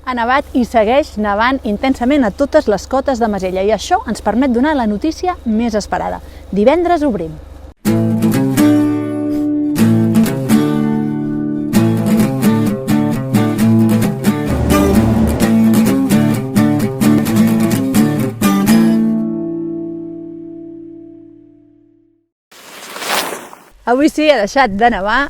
Ha nevat i segueix nevant intensament a totes les cotes de Masella i això ens permet donar la notícia més esperada. Divendres obrim. Avui sí, ha deixat de nevar,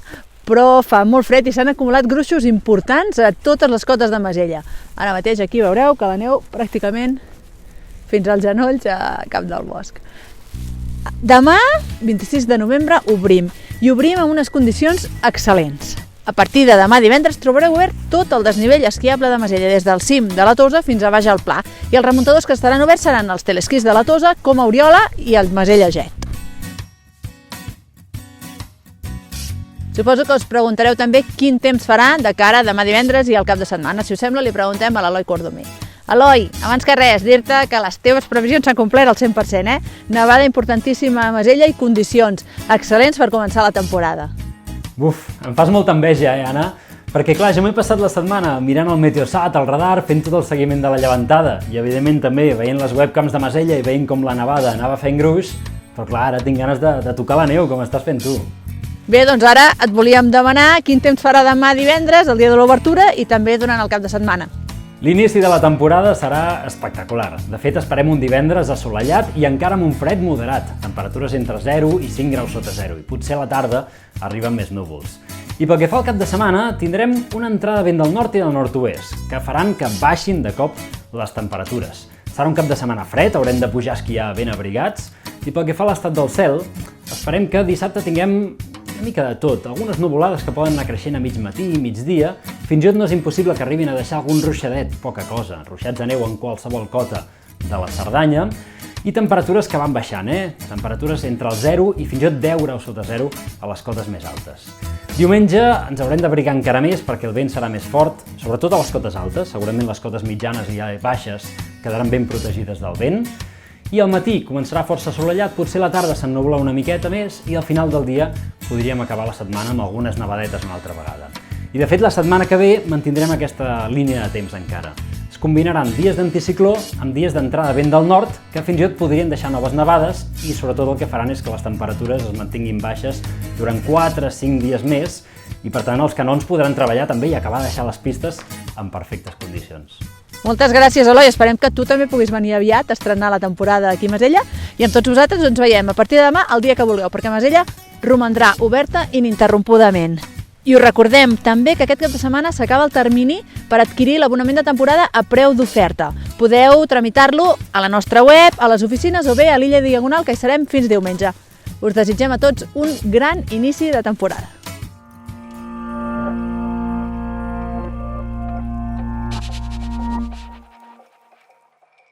però fa molt fred i s'han acumulat gruixos importants a totes les cotes de Masella. Ara mateix aquí veureu que la neu pràcticament fins als genolls a cap del bosc. Demà, 26 de novembre, obrim. I obrim amb unes condicions excel·lents. A partir de demà divendres trobareu obert tot el desnivell esquiable de Masella, des del cim de la Tosa fins a baix al Pla. I els remuntadors que estaran oberts seran els telesquís de la Tosa, com a Oriola i el Masella Jet. Suposo que us preguntareu també quin temps farà de cara a demà divendres i al cap de setmana. Si us sembla, li preguntem a l'Eloi Cordomí. Eloi, abans que res, dir-te que les teves previsions s'han complert al 100%, Nevada importantíssima a Masella i condicions excel·lents per començar la temporada. Buf, em fas molta enveja, Anna? Perquè clar, jo m'he passat la setmana mirant el Meteosat, el radar, fent tot el seguiment de la llevantada i evidentment també veient les webcams de Masella i veient com la nevada anava fent gruix, però clar, ara tinc ganes de tocar la neu, com estàs fent tu. Bé, doncs ara et volíem demanar quin temps farà demà divendres, el dia de l'obertura, i també durant el cap de setmana. L'inici de la temporada serà espectacular. De fet, esperem un divendres assolellat i encara amb un fred moderat, temperatures entre 0 i 5 graus sota 0, i potser a la tarda arriben més núvols. I pel que fa al cap de setmana, tindrem una entrada vent del nord i del nord-oest, que faran que baixin de cop les temperatures. Serà un cap de setmana fred, haurem de pujar a esquiar ben abrigats, i pel que fa a l'estat del cel, esperem que dissabte tinguem una mica de tot, algunes nuvolades que poden anar creixent a mig matí i migdia, fins i tot no és impossible que arribin a deixar algun ruixadet, poca cosa, ruixats de neu en qualsevol cota de la Cerdanya, i temperatures que van baixant, temperatures entre el 0 i fins i tot 10 graus sota 0 a les cotes més altes. Diumenge ens haurem d'abrigar encara més perquè el vent serà més fort, sobretot a les cotes altes, segurament les cotes mitjanes i baixes quedaran ben protegides del vent, i al matí començarà força assolellat, potser la tarda s'ennubla una miqueta més i al final del dia podríem acabar la setmana amb algunes nevadetes una altra vegada. I de fet la setmana que ve mantindrem aquesta línia de temps encara. Es combinaran dies d'anticicló amb dies d'entrada vent del nord que fins i tot podrien deixar noves nevades i sobretot el que faran és que les temperatures es mantinguin baixes durant 4-5 dies més i per tant els canons podran treballar també i acabar de deixar les pistes en perfectes condicions. Moltes gràcies, Eloi. Esperem que tu també puguis venir aviat a estrenar la temporada aquí a Masella i amb tots vosaltres ens veiem a partir de demà el dia que vulgueu, perquè Masella romandrà oberta ininterrompudament. I us recordem també que aquest cap de setmana s'acaba el termini per adquirir l'abonament de temporada a preu d'oferta. Podeu tramitar-lo a la nostra web, a les oficines o bé a l'Illa Diagonal, que hi serem fins diumenge. Us desitgem a tots un gran inici de temporada.